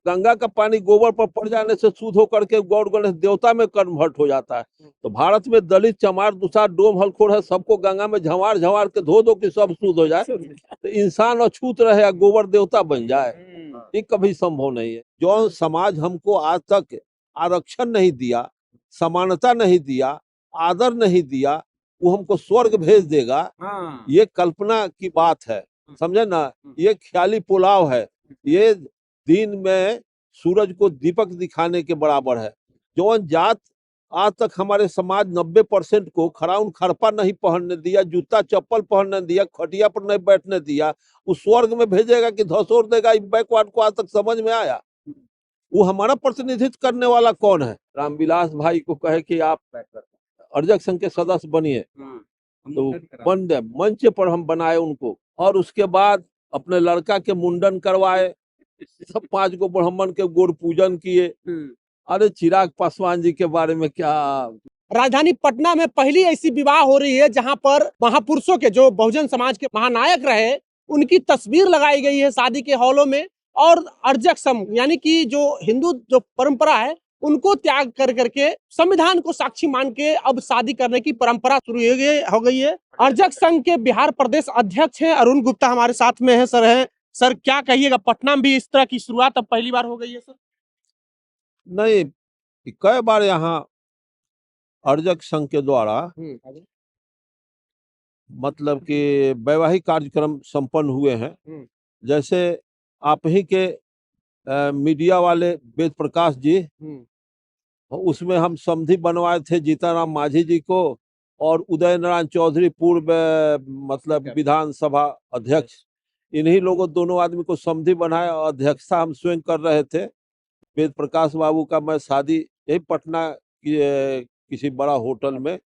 गंगा का पानी गोबर पर पड़ जाने से शुद्ध होकर के गौड़ गणेश देवता में कन्वर्ट हो जाता है। तो भारत में दलित, चमार, दुसार, डोम, हलखोर है, सबको गंगा में झंवार झंवार के धो दो कि सब शुद्ध हो जाए, तो इंसान अछूत रहे या गोबर देवता बन जाए, ये कभी संभव नहीं है। जो समाज हमको आज तक आरक्षण नहीं दिया, समानता नहीं दिया, आदर नहीं दिया, वो हमको स्वर्ग भेज देगा, ये कल्पना की बात है, समझे ना। ये ख्याली पुलाव है, ये दिन में सूरज को दीपक दिखाने के बराबर है। जो जात आज तक हमारे समाज 90% को खराउन खरपा नहीं पहनने दिया, जूता चप्पल पहनने दिया, खटिया पर नहीं बैठने दिया, उस स्वर्ग में भेजेगा कि धसोर देगा, बैकवर्ड को आज तक समझ में आया। वो हमारा प्रतिनिधित्व करने वाला कौन है? रामविलास भाई को कहे कि आप अर्जक संघ के सदस्य बनिए, तो बन दे, मंच पर हम बनाए उनको, और उसके बाद अपने लड़का के मुंडन करवाए, सब 5 गो ब्राह्मण के गोड़ पूजन किए। अरे चिराग पासवान जी के बारे में क्या। राजधानी पटना में पहली ऐसी विवाह हो रही है जहां पर महापुरुषों के, जो बहुजन समाज के महानायक रहे, उनकी तस्वीर लगाई गई है शादी के हॉलों में, और अर्जक संघ यानी कि जो हिंदू जो परंपरा है उनको त्याग कर करके संविधान को साक्षी मान के अब शादी करने की परंपरा शुरू हो गई है। अर्जक संघ के बिहार प्रदेश अध्यक्ष हैं अरुण गुप्ता हमारे साथ में है। सर क्या कहिएगा, पटना में भी इस तरह की शुरुआत अब पहली बार हो गई है? सर नहीं, कई बार यहाँ अर्जक संघ के द्वारा मतलब कि वैवाहिक कार्यक्रम संपन्न हुए हैं। जैसे आप ही के मीडिया वाले वेद प्रकाश जी, उसमें हम समधी बनवाए थे जीताराम मांझी जी को, और उदय नारायण चौधरी पूर्व मतलब विधानसभा अध्यक्ष, इन्हीं लोगों दोनों आदमी को समधी बनाया। अध्यक्षता हम स्वयं कर रहे थे। वेद प्रकाश बाबू का मैं शादी यही पटना की किसी बड़ा होटल में,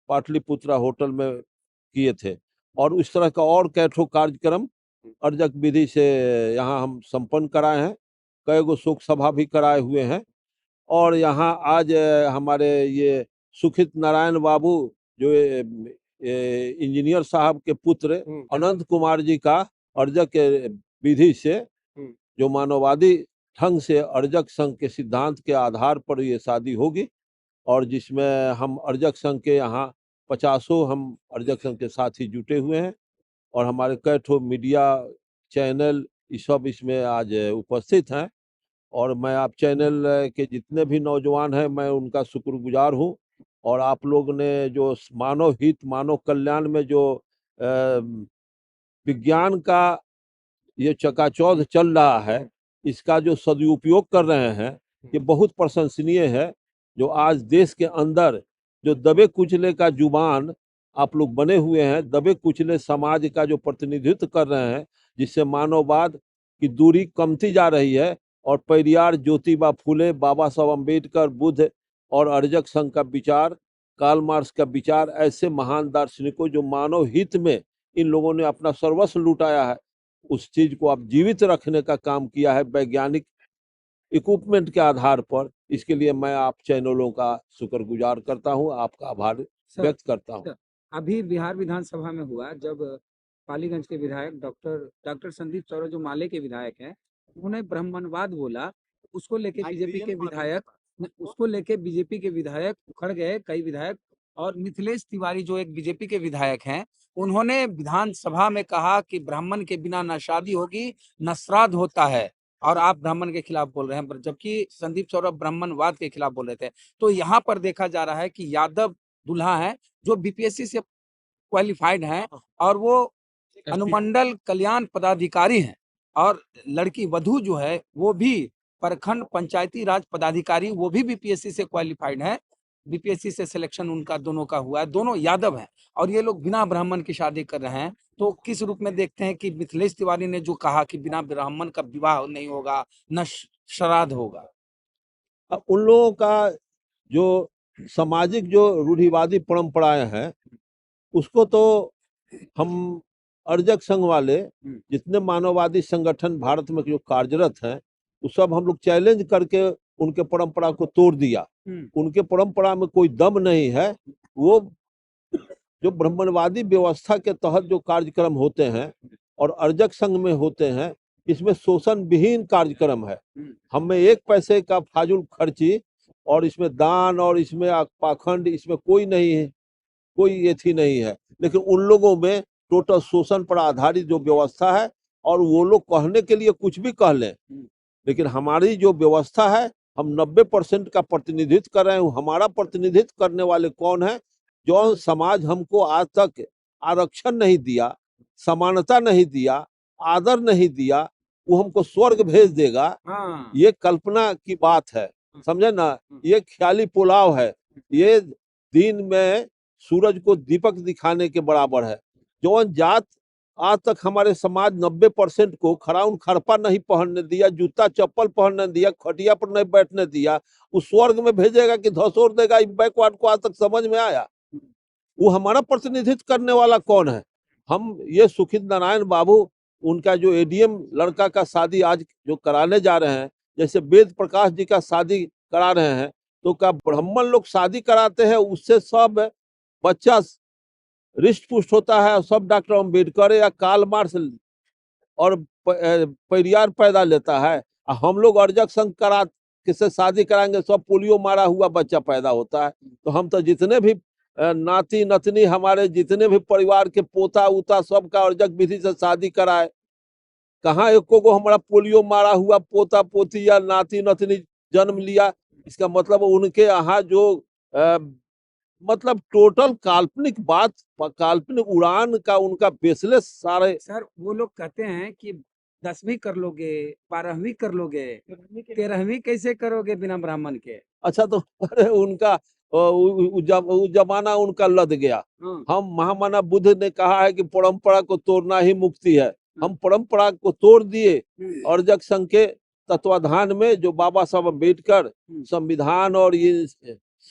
पाटलिपुत्रा होटल में किए थे, और उस तरह का और कई ठो कार्यक्रम अर्जक विधि से यहाँ हम संपन्न कराए हैं। कई गो शोक सभा भी कराए हुए हैं। और यहाँ आज हमारे ये सुखित नारायण बाबू जो इंजीनियर साहब के पुत्र अनंत कुमार जी का अर्जक विधि से, जो मानववादी ढंग से अर्जक संघ के सिद्धांत के आधार पर ये शादी होगी, और जिसमें हम अर्जक संघ के यहाँ 50 हम अर्जक संघ के साथ ही जुटे हुए हैं, और हमारे कई ठो मीडिया चैनल ये सब इसमें आज उपस्थित हैं। और मैं आप चैनल के जितने भी नौजवान हैं, मैं उनका शुक्रगुजार हूँ। और आप लोग ने जो मानव हित, मानव कल्याण में जो विज्ञान का ये चकाचौंध चल रहा है, इसका जो सदुपयोग कर रहे हैं, ये बहुत प्रशंसनीय है। जो आज देश के अंदर जो दबे कुचले का जुबान आप लोग बने हुए हैं, दबे कुचले समाज का जो प्रतिनिधित्व कर रहे हैं, जिससे मानववाद की दूरी कमती जा रही है, और पेरियार, ज्योतिबा फुले, बाबा साहब अम्बेडकर, बुद्ध और अर्जक संघ का विचार, कार्ल मार्क्स का विचार, ऐसे महान दार्शनिकों जो मानव हित में इन लोगों ने अपना सर्वस्व लुटाया है, उस चीज को आप जीवित रखने का काम किया है वैज्ञानिक इक्विपमेंट के आधार पर। इसके लिए मैं आप चैनलों का शुक्रगुजार करता हूं, आपका आभार व्यक्त करता हूं। अभी बिहार विधानसभा में हुआ जब पालीगंज के विधायक डॉक्टर संदीप चौरसिया जो माले के विधायक हैं, उन्होंने ब्राह्मणवाद बोला, उसको लेके बीजेपी के विधायक उखड़ गए, कई विधायक। और मिथिलेश तिवारी जो एक बीजेपी के विधायक हैं, उन्होंने विधानसभा में कहा कि ब्राह्मण के बिना न शादी होगी न श्राद्ध होता है, और आप ब्राह्मण के खिलाफ बोल रहे हैं, जबकि संदीप चौरसिया ब्राह्मणवाद के खिलाफ बोल रहे थे। तो यहाँ पर देखा जा रहा है कि यादव दूल्हा है जो बीपीएससी से क्वालिफाइड हैं, और वो अनुमंडल कल्याण पदाधिकारी हैं, और लड़की वधू जो है वो भी प्रखंड पंचायती राज पदाधिकारी, वो भी बीपीएससी से क्वालिफाइड है। बीपीएससी से सिलेक्शन उनका दोनों का हुआ है, दोनों यादव हैं, और ये लोग बिना ब्राह्मण की शादी कर रहे हैं। तो किस रूप में देखते हैं कि मिथिलेश तिवारी ने जो कहा कि बिना ब्राह्मण का विवाह नहीं होगा, न श्राद्ध होगा? अब उन लोगों का जो सामाजिक जो रूढ़िवादी परंपराएं हैं, उसको तो हम अर्जक संघ वाले जितने मानववादी संगठन भारत में जो कार्यरत हैं, वो सब हम लोग चैलेंज करके उनके परंपरा को तोड़ दिया। उनके परंपरा में कोई दम नहीं है। वो जो ब्राह्मणवादी व्यवस्था के तहत जो कार्यक्रम होते हैं और अर्जक संघ में होते हैं, इसमें शोषण विहीन कार्यक्रम है। हमें एक पैसे का फाजुल खर्ची और इसमें दान और इसमें पाखंड इसमें कोई नहीं है, कोई ये थी नहीं है। लेकिन उन लोगों में टोटल शोषण पर आधारित जो व्यवस्था है, और वो लोग कहने के लिए कुछ भी कह लें, लेकिन हमारी जो व्यवस्था है, हम 90% का प्रतिनिधित्व कर रहे हैं। हमारा प्रतिनिधित्व करने वाले कौन है? जो समाज हमको आज तक आरक्षण नहीं दिया, समानता नहीं दिया, आदर नहीं दिया, वो हमको स्वर्ग भेज देगा। ये कल्पना की बात है, समझे ना? ये ख्याली पुलाव है। ये दिन में सूरज को दीपक दिखाने के बराबर है। जौन जात आज तक हमारे समाज 90% को खराउन खरपा नहीं पहनने दिया, जूता चप्पल पहनने दिया, खटिया पर नहीं बैठने दिया, उस स्वर्ग में भेजेगा कि धसोर देगा? बैकवर्ड को आज तक समझ में आया? वो हमारा प्रतिनिधित्व करने वाला कौन है? हम ये सुखित नारायण बाबू, उनका जो एडीएम लड़का का शादी आज जो कराने जा रहे हैं, जैसे वेद प्रकाश जी का शादी करा रहे हैं, तो क्या ब्राह्मण लोग शादी कराते हैं उससे सब बच्चा रिष्ट पुष्ट होता है? सब डॉक्टर अम्बेडकर या कार्ल मार्क्स और पेरियार पैदा लेता है? हम लोग अर्जक संघ करा किससे शादी कराएंगे? सब पोलियो मारा हुआ बच्चा पैदा होता है। तो हम तो जितने भी नाती नतनी, हमारे जितने भी परिवार के पोता उता, सबका अर्जक विधि से शादी कराए। कहाँ एको को हमारा पोलियो मारा हुआ पोता पोती या नाती नतनी जन्म लिया? इसका मतलब उनके यहाँ जो मतलब टोटल काल्पनिक बात, काल्पनिक उड़ान का उनका बेसलेस सारे। सर वो लोग कहते हैं कि 10वीं कर लोगे, 12वीं कर लोगे, 13वीं कैसे करोगे बिना ब्राह्मण के? अच्छा, तो अरे उनका जमाना उनका लद गया। हम महामानव बुद्ध ने कहा है कि परंपरा को तोड़ना ही मुक्ति है। हम परंपरा को तोड़ दिए। अर्जक संघ के तत्वाधान में जो बाबा साहब अम्बेडकर संविधान और ये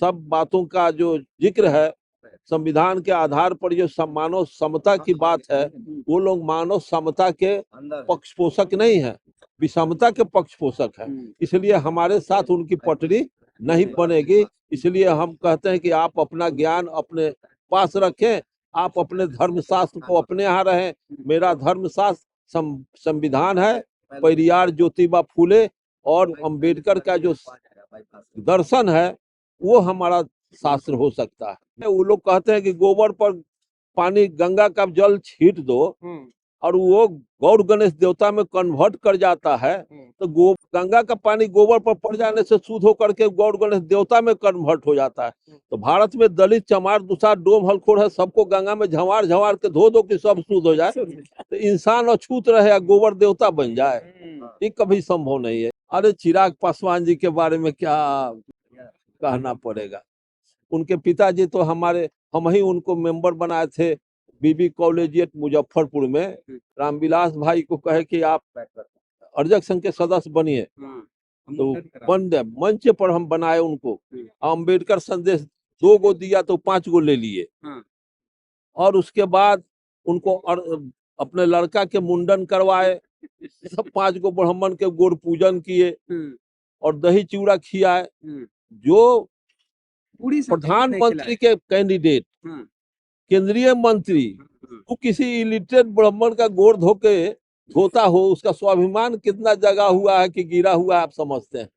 सब बातों का जो जिक्र है, संविधान के आधार पर जो मानव समता की बात है, वो लोग मानव समता के पक्ष पोषक नहीं है, विषमता के पक्ष पोषक है। इसलिए हमारे साथ उनकी पटरी नहीं बनेगी। इसलिए हम कहते हैं कि आप अपना ज्ञान अपने पास रखें, आप अपने धर्मशास्त्र को अपने यहाँ रहें। मेरा धर्मशास्त्र संविधान है, पेरियार ज्योतिबा फूले और अंबेडकर का जो दर्शन है, वो हमारा शास्त्र हो सकता है। वो लोग कहते हैं कि गोबर पर पानी, गंगा का जल छीट दो और वो गौर गणेश देवता में कन्वर्ट कर जाता है, तो गंगा का पानी गोबर पर पड़ जाने से शुद्ध होकर के गौर गणेश देवता में कन्वर्ट हो जाता है। तो भारत में दलित, चमार, दुसार, डोम, हलखोर है, सबको गंगा में झमार झमार के धो दो कि सब शुद्ध हो जाए, तो इंसान अछूत रहे या गोबर देवता बन जाए? ये कभी संभव नहीं है। अरे चिराग पासवान जी के बारे में क्या कहना पड़ेगा। उनके पिताजी तो हमारे, हम ही उनको मेंबर बनाए थे बीबी कॉलेजिएट मुजफ्फरपुर में। रामविलास भाई को कहे कि आप अर्जक संघ के सदस्य बनिए, तो बन गए। मंच पर हम बनाए उनको। अम्बेडकर संदेश 2 गो दिया तो 5 गो ले लिए। और उसके बाद उनको अपने लड़का के मुंडन करवाए, सब 5 गो ब्राह्मण के गोड़ पूजन किए और दही चिवड़ा खियाए। जो प्रधानमंत्री के कैंडिडेट, केंद्रीय मंत्री, वो किसी इलिटरेट ब्राह्मण का गोड़ धोता हो, उसका स्वाभिमान कितना जगा हुआ है कि गिरा हुआ है, आप समझते हैं।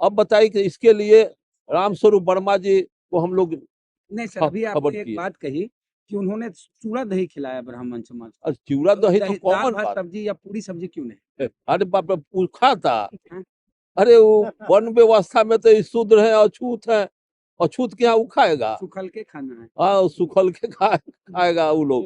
अब बताइए कि इसके लिए रामस्वरूप वर्मा जी को हम लोग नहीं सर, अभी आपने एक बात कही कि उन्होंने चूड़ा दही खिलाया ब्राह्मण समाज को। चूड़ा दही तो कॉमन बात, सब्जी या पूरी सब्जी क्यों नहीं? अरे बाप रे, पूछा था। अरे वो वन व्यवस्था में तो शूद्र है, अछूत है, अछूत क्या वो खाएगा? सुखल के खाना है। हाँ, सुखल के खाएगा वो लोग।